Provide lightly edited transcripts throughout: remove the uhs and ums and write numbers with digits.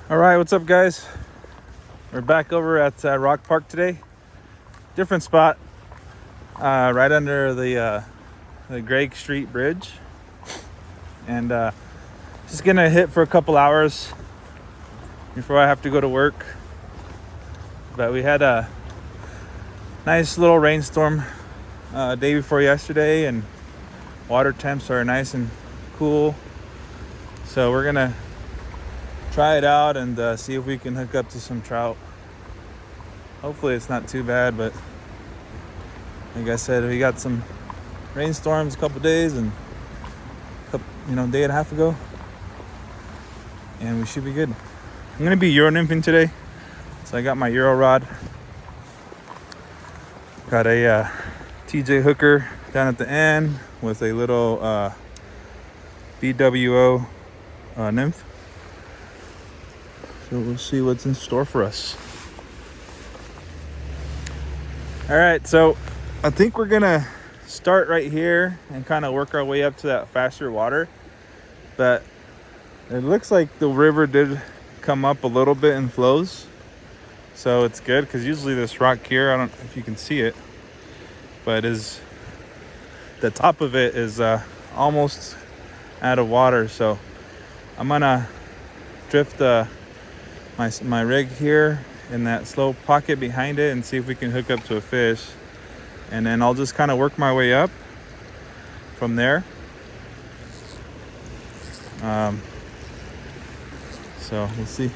All right, what's up, guys? We're back over at Rock Park today. Different spot, right under the Greg Street Bridge, and just gonna hit for a couple hours before I have to go to work. But we had a nice little rainstorm day before yesterday, and water temps are nice and cool. So we're gonna try it out and see if we can hook up to some trout. Hopefully it's not too bad, but like I said, we got some rainstorms a couple days and day and a half ago, and we should be good. I'm gonna be Euro nymphing today, so I got my Euro rod, got a TJ hooker down at the end with a little BWO Nymph. So we'll see what's in store for us. All right, so I think we're gonna start right here and kind of work our way up to that faster water. But it looks like the river did come up a little bit in flows, so it's good, because usually this rock here, I don't know if you can see it, but is the top of it is almost out of water. So I'm gonna drift my rig here in that slow pocket behind it and see if we can hook up to a fish, and then I'll just kind of work my way up from there. So we'll see.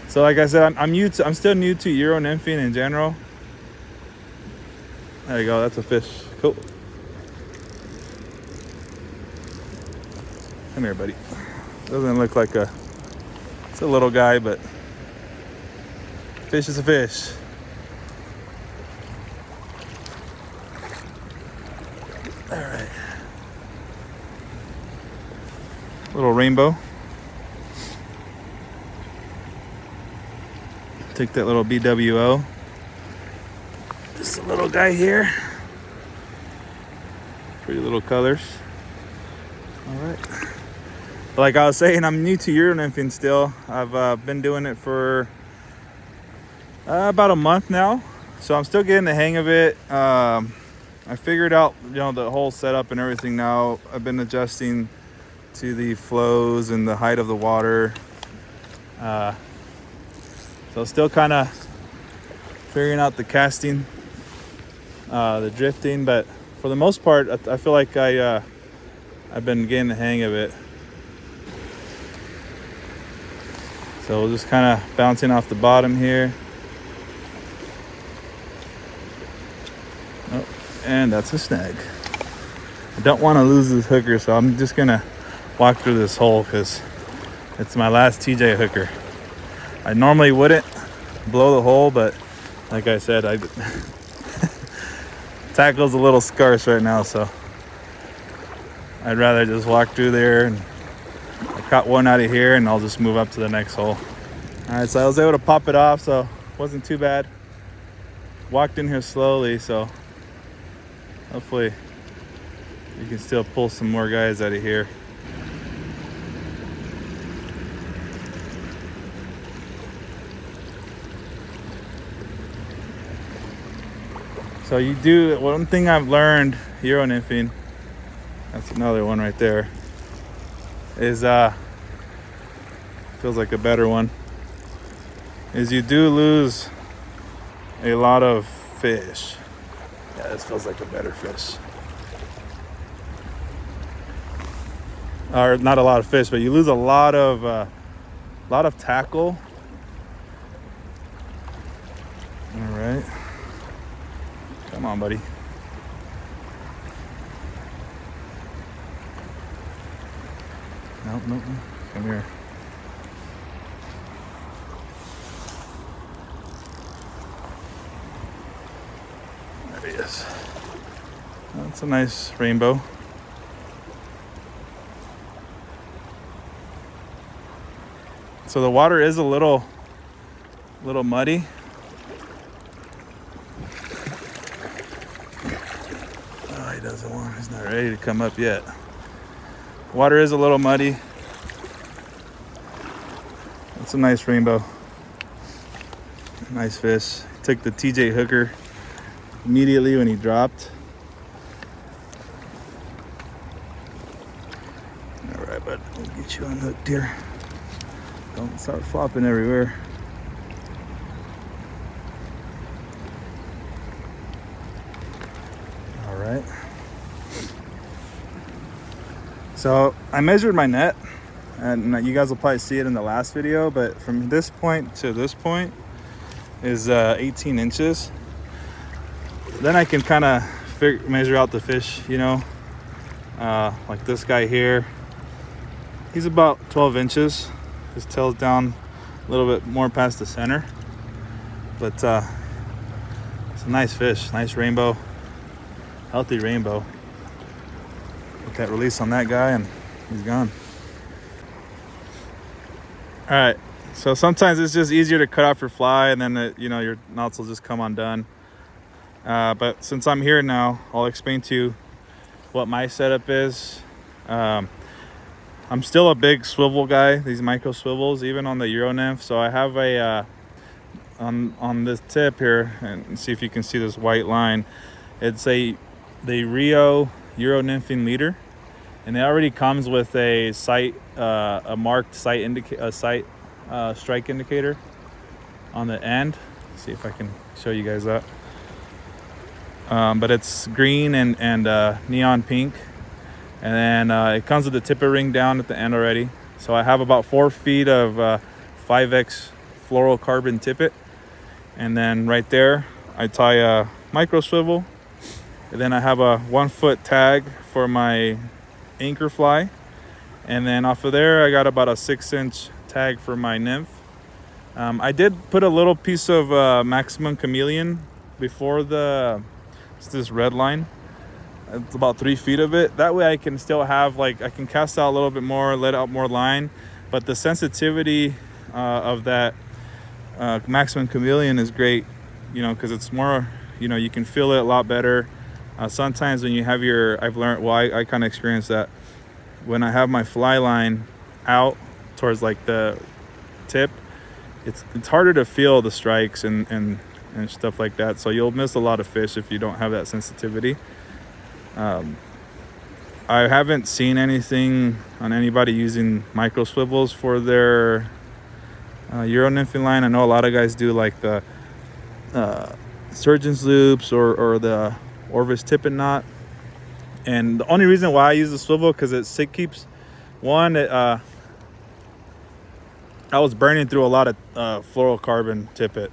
So like I said, I'm still new to Euro nymphing in general. There you go, that's a fish. Cool. Come here, buddy. Doesn't look like it's a little guy, but fish is a fish. All right. Little rainbow. Take that little BWO. Just a little guy here. Pretty little colors. All right. Like I was saying, I'm new to Euro nymphing still. I've been doing it for about a month now, so I'm still getting the hang of it. I figured out, the whole setup and everything now. I've been adjusting to the flows and the height of the water. So still kind of figuring out the casting, the drifting, but for the most part, I feel like I've been getting the hang of it. So we're just kind of bouncing off the bottom here. Oh, and that's a snag. I don't want to lose this hooker, so I'm just gonna walk through this hole because it's my last TJ hooker. I normally wouldn't blow the hole, but like I said, tackle's a little scarce right now, so I'd rather just walk through there. And I caught one out of here, and I'll just move up to the next hole. All right, so I was able to pop it off, so it wasn't too bad. Walked in here slowly, so hopefully you can still pull some more guys out of here. So one thing I've learned Euro nymphing, that's another one right there, is feels like a better one, is you do lose a lot of fish. Yeah, this feels like a better fish. Or not a lot of fish, but you lose a lot of tackle. All right. Come on, buddy. Nope. Come here. There he is. That's a nice rainbow. So the water is a little muddy. Oh, he's not ready to come up yet. Water is a little muddy. It's a nice rainbow. Nice fish. Took the TJ hooker immediately when he dropped. All right, bud, we'll get you unhooked here. Don't start flopping everywhere. All right. So I measured my net, and you guys will probably see it in the last video, but from this point to this point is 18 inches. Then I can kind of measure out the fish, you know, like this guy here. He's about 12 inches. His tail's down a little bit more past the center, but it's a nice fish, nice rainbow, healthy rainbow. Get that release on that guy and he's gone. All right, so sometimes it's just easier to cut off your fly and then you know, your knots will just come undone. But since I'm here now, I'll explain to you what my setup is. I'm still a big swivel guy, these micro swivels, even on the Euro Nymph. So I have a on this tip here, and see if you can see this white line. It's the Rio Euro Nymphing leader, and it already comes with a sight, a marked sight strike indicator on the end. Let's see if I can show you guys that. But it's green and neon pink, and then it comes with the tipper ring down at the end already. So I have about 4 feet of 5X fluorocarbon tippet, and then right there I tie a micro swivel, and then I have a 1 foot tag for my anchor fly, and then off of there I got about a 6-inch tag for my nymph. I did put a little piece of maximum chameleon before this red line. It's about 3 feet of it. That way I can still have, like, I can cast out a little bit more, let out more line, but the sensitivity of that maximum chameleon is great, you know, because it's more, you know, you can feel it a lot better. Sometimes when you have I've learned, well, I kind of experienced that when I have my fly line out towards like the tip, it's harder to feel the strikes and stuff like that. So you'll miss a lot of fish if you don't have that sensitivity. I haven't seen anything on anybody using micro swivels for their Euro nymphing line. I know a lot of guys do like the surgeon's loops or the Orvis tippet knot. And the only reason why I use the swivel, because it keeps one. I was burning through a lot of fluorocarbon tippet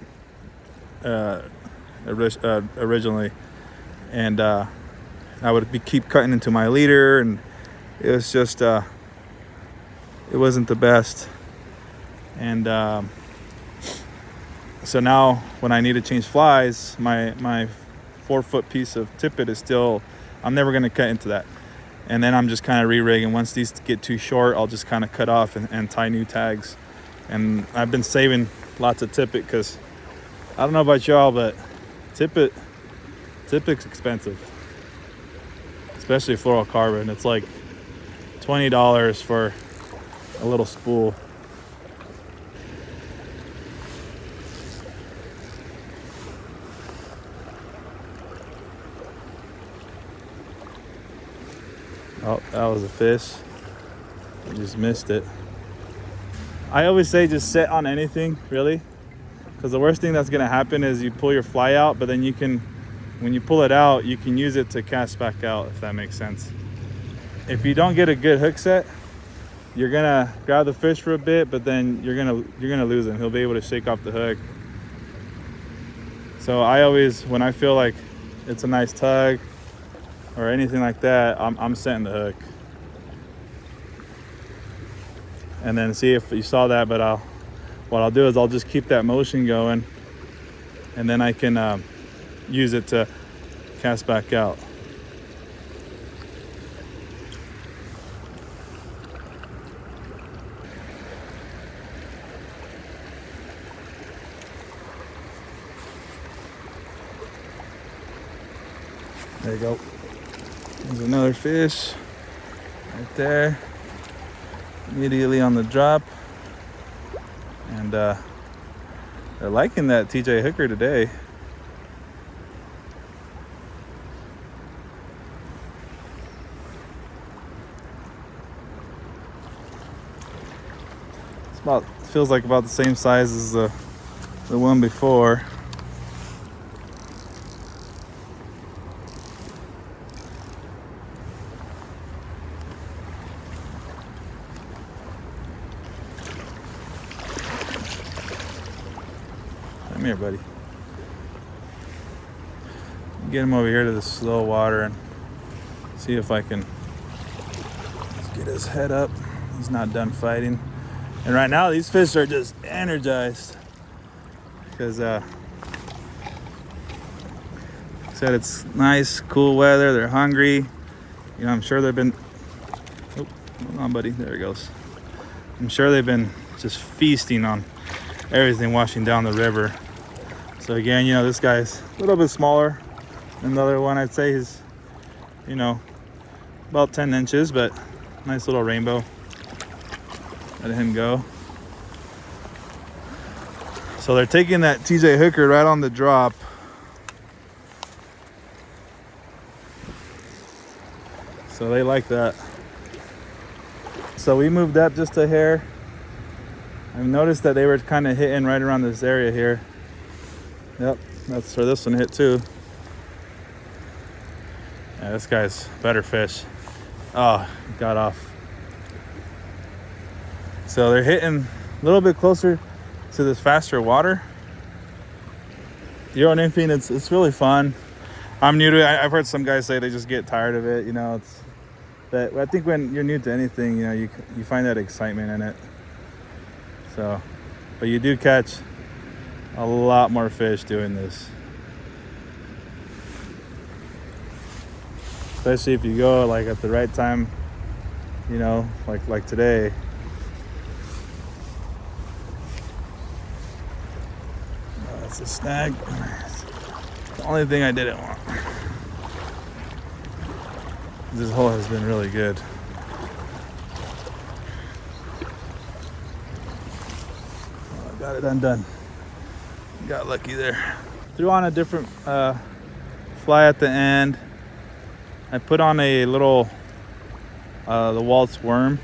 originally, and I would keep cutting into my leader, and it was just it wasn't the best. And so now when I need to change flies, my 4 foot piece of tippet is still, I'm never going to cut into that. And then I'm just kind of re-rigging. Once these get too short, I'll just kind of cut off and tie new tags. And I've been saving lots of tippet because I don't know about y'all, but tippet's expensive, especially fluorocarbon. It's like $20 for a little spool. Oh, that was a fish. I just missed it. I always say just sit on anything, really, because the worst thing that's going to happen is you pull your fly out, but then when you pull it out, you can use it to cast back out, if that makes sense. If you don't get a good hook set, you're gonna grab the fish for a bit, but then you're gonna lose him. He'll be able to shake off the hook. So I always, when I feel like it's a nice tug or anything like that, I'm setting the hook. And then see if you saw that, but what I'll do is I'll just keep that motion going, and then I can use it to cast back out. There you go. There's another fish right there, immediately on the drop. And they're liking that TJ hooker today. Feels like about the same size as the one before. Come here, buddy. Get him over here to the slow water and see if I can get his head up. He's not done fighting. And right now these fish are just energized because like I said, it's nice, cool weather. They're hungry. You know, I'm sure they've been, oh, hold on, buddy. There he goes. I'm sure they've been just feasting on everything washing down the river. So again, you know, this guy's a little bit smaller than the other one. I'd say he's, you know, about 10 inches, but nice little rainbow. Let him go. So they're taking that TJ hooker right on the drop. So they like that. So we moved up just a hair. I've noticed that they were kind of hitting right around this area here. Yep, that's where this one hit too. Yeah, this guy's better fish. Oh, got off. So they're hitting a little bit closer to this faster water. Euro nymphing, it's really fun. I'm new to it. I've heard some guys say they just get tired of it. You know, but I think when you're new to anything, you know, you find that excitement in it. So, but you do catch a lot more fish doing this. Especially if you go like at the right time, you know, like today. Oh, that's a snag. The only thing I didn't want. This hole has been really good. Oh, I got it undone. Got lucky there. Threw on a different fly at the end. I put on a little the Waltz worm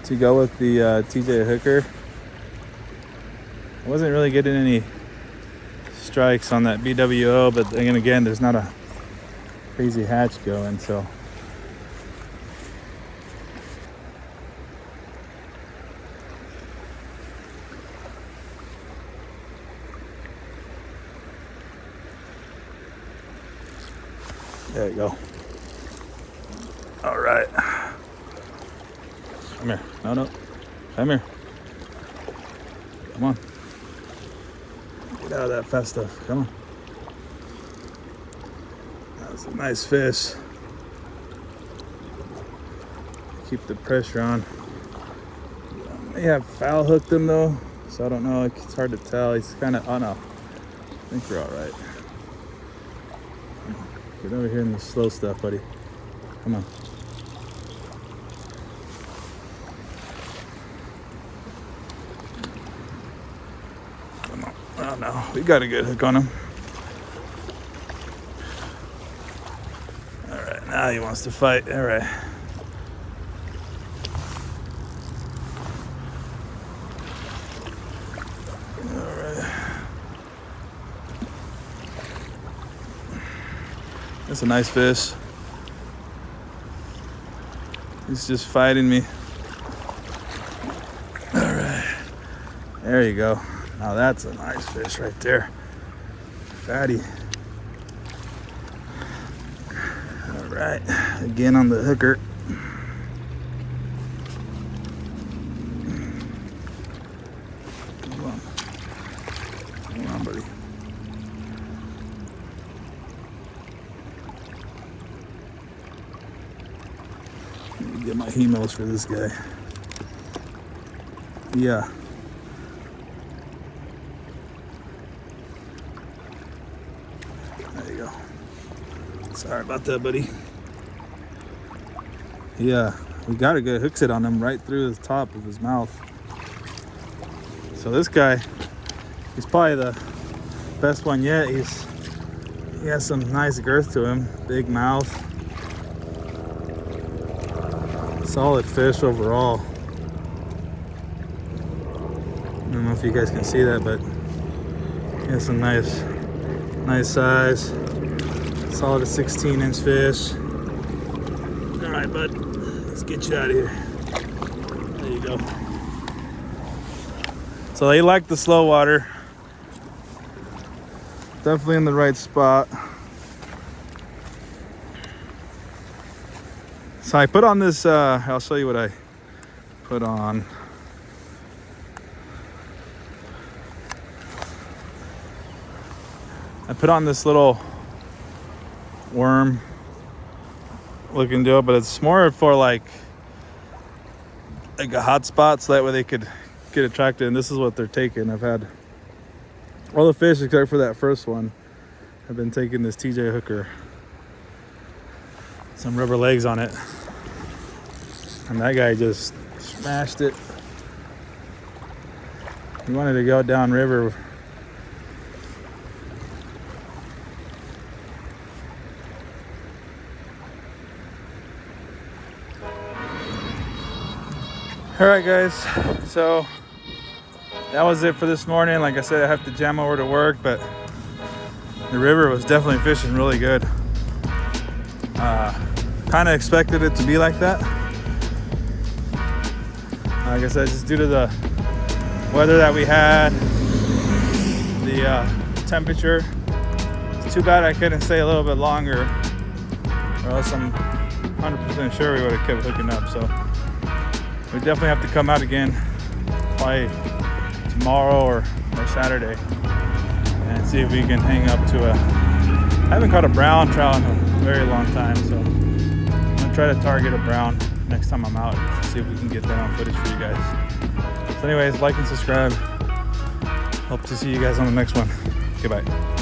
to go with the TJ hooker. I wasn't really getting any strikes on that BWO, but again, there's not a crazy hatch going, so. There you go. All right. Come here. No. Come here. Come on. Get out of that fat stuff. Come on. That's a nice fish. Keep the pressure on. They have foul hooked him though, so I don't know. It's hard to tell. He's kind of, oh no. I think we're all right. Get over here in the slow stuff, buddy. Come on. Come on. Oh no, we got a good hook on him. All right, now he wants to fight. All right. All right. That's a nice fish. He's just fighting me. All right. There you go. Now that's a nice fish right there. Fatty. All right. Again on the hooker. Come on. Come on, buddy. Get my hemos for this guy. Yeah. There you go. Sorry about that, buddy. Yeah, we got a good hook set on him right through the top of his mouth. So this guy, he's probably the best one yet. He has some nice girth to him, big mouth, solid fish overall. I don't know if you guys can see that, but he has some nice size, solid 16-inch fish. All right, bud, let's get you out of here. There you go. So they like the slow water. Definitely in the right spot. So I put on this, I'll show you what I put on. I put on this little worm looking deal, but it's more for like a hot spot, so that way they could get attracted. And this is what they're taking. I've had all the fish except for that first one. I've been taking this TJ hooker, some rubber legs on it, and that guy just smashed it. He wanted to go down river. All right, guys, so that was it for this morning. Like I said, I have to jam over to work, but the river was definitely fishing really good. Kind of expected it to be like that. Like I said, just due to the weather that we had, the temperature. It's too bad I couldn't stay a little bit longer, or else I'm 100% sure we would have kept hooking up. So we definitely have to come out again, probably tomorrow or Saturday, and see if we can hang up to I haven't caught a brown trout in a very long time, so I'm gonna try to target a brown next time I'm out, see if we can get that on footage for you guys. So anyways, like and subscribe. Hope to see you guys on the next one. Goodbye.